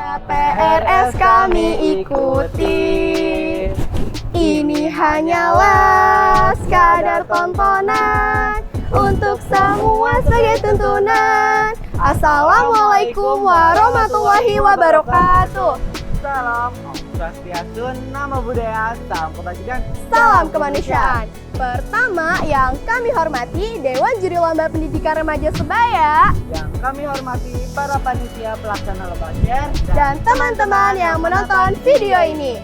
Lomba PRS kami ikuti. Ini hanyalah sekadar tontonan untuk semua sebagai tuntunan. Assalamualaikum warahmatullahi wabarakatuh. Salam Om Swastiastu, nama budaya, salam kebajikan, Salam kemanusiaan. Pertama yang kami hormati Dewan Juri Lomba Pendidikan Remaja Sebaya, yang kami hormati para panitia pelaksana lomba share dan teman-teman yang menonton video ini.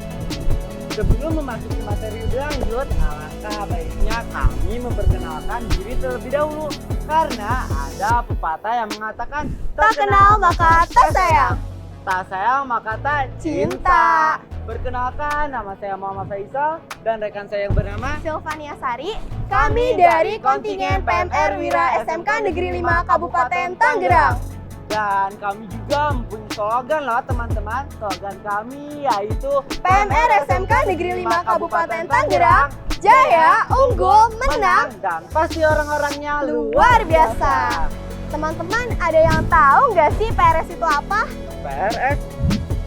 Sebelum memasuki materi lebih lanjut, alangkah baiknya kami memperkenalkan diri terlebih dahulu. Karena ada pepatah yang mengatakan Tak kenal maka tak sayang. Tak sayang maka tak Cinta. Perkenalkan, nama saya Muhammad Faisal dan rekan saya yang bernama Silvania Sari, kami dari kontingen PMR Wira SMK Negeri 5 Kabupaten Tangerang. Dan kami juga mempunyai slogan loh teman-teman. Slogan kami yaitu PMR SMK Negeri 5 Kabupaten Tangerang, jaya, unggul, menang, dan pasti orang-orangnya luar biasa. Teman-teman, ada yang tahu nggak sih PRS itu apa?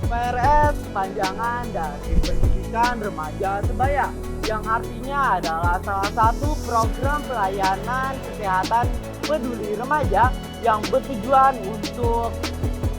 PRS panjangan dari Pendidikan Remaja Sebaya, yang artinya adalah salah satu program pelayanan kesehatan peduli remaja yang bertujuan untuk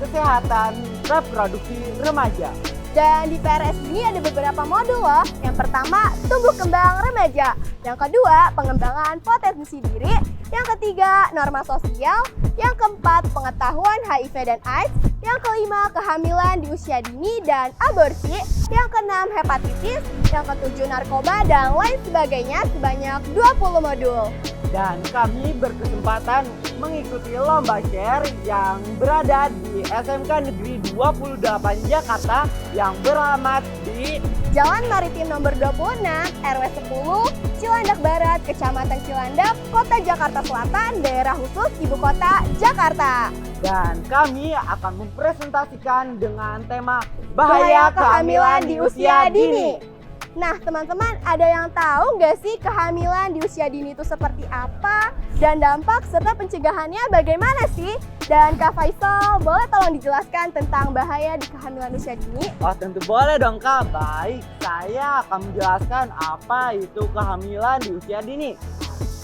kesehatan reproduksi remaja. Dan di PRS ini ada beberapa modul loh. Yang pertama, tumbuh kembang remaja. Yang kedua, pengembangan potensi diri. Yang ketiga, norma sosial. Yang keempat, pengetahuan HIV dan AIDS. Yang kelima, kehamilan di usia dini dan aborsi. Yang keenam, hepatitis. Yang ketujuh, narkoba dan lain sebagainya, sebanyak 20 modul. Dan kami berkesempatan mengikuti lomba share yang berada di SMK Negeri 28 Jakarta yang beralamat di Jalan Maritim nomor 26, RW 10, Cilandak Barat, Kecamatan Cilandak, Kota Jakarta Selatan, daerah khusus Ibu Kota Jakarta. Dan kami akan mempresentasikan dengan tema Bahaya Kehamilan di Usia Dini. Nah teman-teman, ada yang tahu nggak sih kehamilan di usia dini itu seperti apa? Dan dampak serta pencegahannya bagaimana sih? Dan Kak Faisal, boleh tolong dijelaskan tentang bahaya di kehamilan usia dini? Oh tentu boleh dong Kak. Baik, saya akan menjelaskan apa itu kehamilan di usia dini.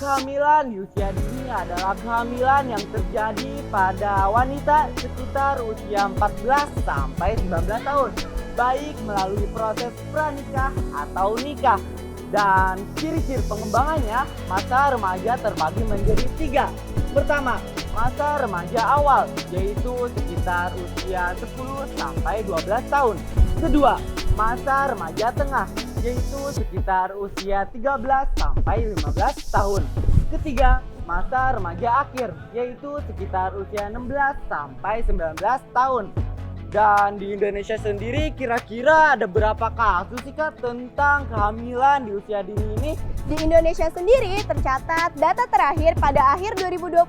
Kehamilan di usia dini adalah kehamilan yang terjadi pada wanita sekitar usia 14 sampai 19 tahun. Baik melalui proses pranikah atau nikah. Dan ciri-ciri pengembangannya, masa remaja terbagi menjadi 3. Pertama, masa remaja awal, yaitu sekitar usia 10 sampai 12 tahun. Kedua, masa remaja tengah, yaitu sekitar usia 13 sampai 15 tahun. Ketiga, masa remaja akhir, yaitu sekitar usia 16 sampai 19 tahun. Dan di Indonesia sendiri kira-kira ada berapa kasus sih Kak tentang kehamilan di usia dini ini? Di Indonesia sendiri tercatat data terakhir pada akhir 2021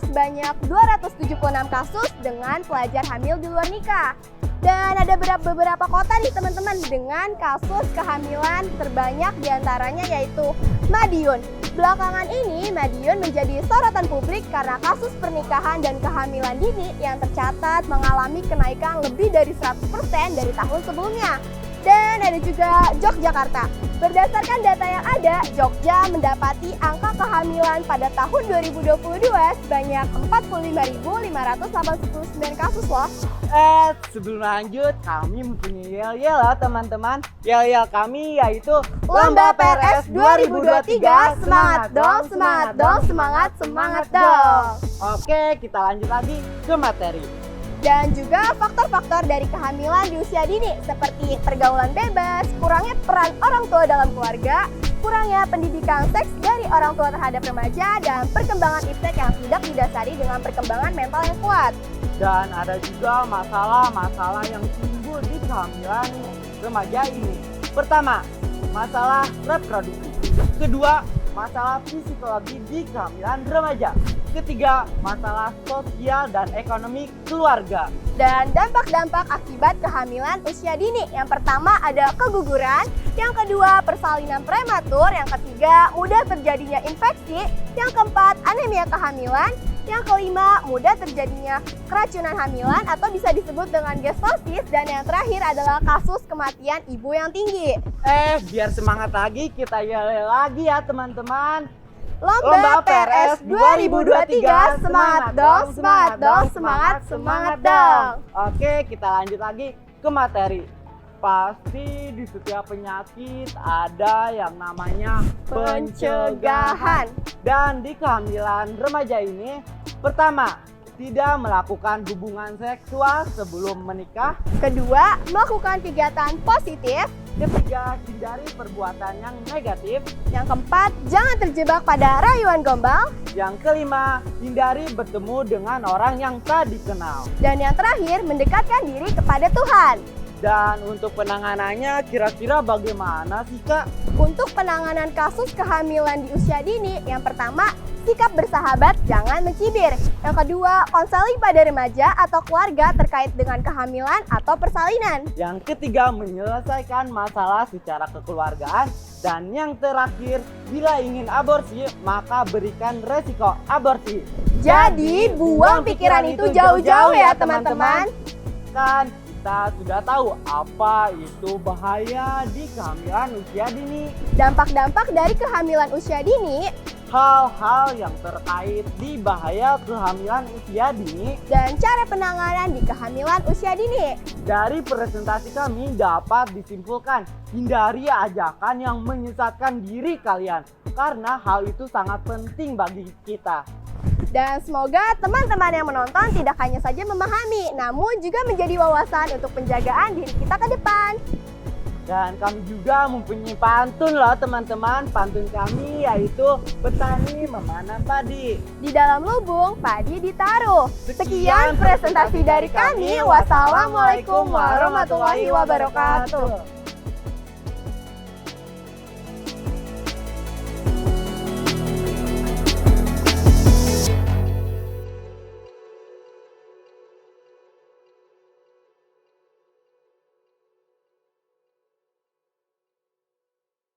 sebanyak 276 kasus dengan pelajar hamil di luar nikah. Dan ada beberapa kota nih teman-teman dengan kasus kehamilan terbanyak diantaranya yaitu Madiun. Belakangan ini Madiun menjadi sorotan publik karena kasus pernikahan dan kehamilan dini yang tercatat mengalami kenaikan lebih dari 100% dari tahun sebelumnya. Dan ada juga Yogyakarta. Berdasarkan data yang ada, Jogja mendapati angka kehamilan pada tahun 2022 sebanyak 45.589 kasus loh. Sebelum lanjut, kami mempunyai yel-yel lah teman-teman. Yel-yel kami yaitu Lomba PRS 2023, semangat dong, semangat dong, semangat, semangat dong. Oke, kita lanjut lagi ke materi. Dan juga faktor-faktor dari kehamilan di usia dini seperti pergaulan bebas, kurangnya peran orang tua dalam keluarga, kurangnya pendidikan seks dari orang tua terhadap remaja, dan perkembangan iptek yang tidak didasari dengan perkembangan mental yang kuat. Dan ada juga masalah-masalah yang timbul di kehamilan remaja ini. Pertama, masalah reproduksi. Kedua, masalah psikologi di kehamilan remaja. Ketiga, masalah sosial dan ekonomi keluarga. Dan dampak-dampak akibat kehamilan usia dini. Yang pertama ada keguguran, yang kedua persalinan prematur, yang ketiga mudah terjadinya infeksi, yang keempat anemia kehamilan, Yang kelima, mudah terjadinya keracunan hamilan atau bisa disebut dengan gestosis. Dan yang terakhir adalah kasus kematian ibu yang tinggi. Biar semangat lagi, kita yel lagi ya teman-teman. Lomba PRS 2023, semangat dong, semangat dong, semangat dong. Oke, kita lanjut lagi ke materi. Pasti di setiap penyakit ada yang namanya pencegahan. Dan di kehamilan remaja ini, pertama, tidak melakukan hubungan seksual sebelum menikah. Kedua, melakukan kegiatan positif. Ketiga, hindari perbuatan yang negatif. Yang keempat, jangan terjebak pada rayuan gombal. Yang kelima, hindari bertemu dengan orang yang tak dikenal. Dan yang terakhir, mendekatkan diri kepada Tuhan. Dan untuk penanganannya kira-kira bagaimana sih Kak? Untuk penanganan kasus kehamilan di usia dini, yang pertama, sikap bersahabat, jangan mencibir. Yang kedua, konseling pada remaja atau keluarga terkait dengan kehamilan atau persalinan. Yang ketiga, menyelesaikan masalah secara kekeluargaan. Dan yang terakhir, bila ingin aborsi, maka berikan resiko aborsi. Jadi, buang pikiran itu jauh-jauh ya teman-teman. Kan kita sudah tahu apa itu bahaya di kehamilan usia dini. Dampak-dampak dari kehamilan usia dini, Hal-hal yang terkait di bahaya kehamilan usia dini. dan cara penanganan di kehamilan usia dini. Dari presentasi kami dapat disimpulkan, hindari ajakan yang menyesatkan diri kalian. Karena hal itu sangat penting bagi kita. Dan semoga teman-teman yang menonton tidak hanya saja memahami, namun juga menjadi wawasan untuk penjagaan diri kita ke depan. Dan kami juga mempunyai pantun loh teman-teman. Pantun kami yaitu petani memanen padi. Di dalam lubung, padi ditaruh. Sekian presentasi dari kami. Wassalamualaikum warahmatullahi wabarakatuh.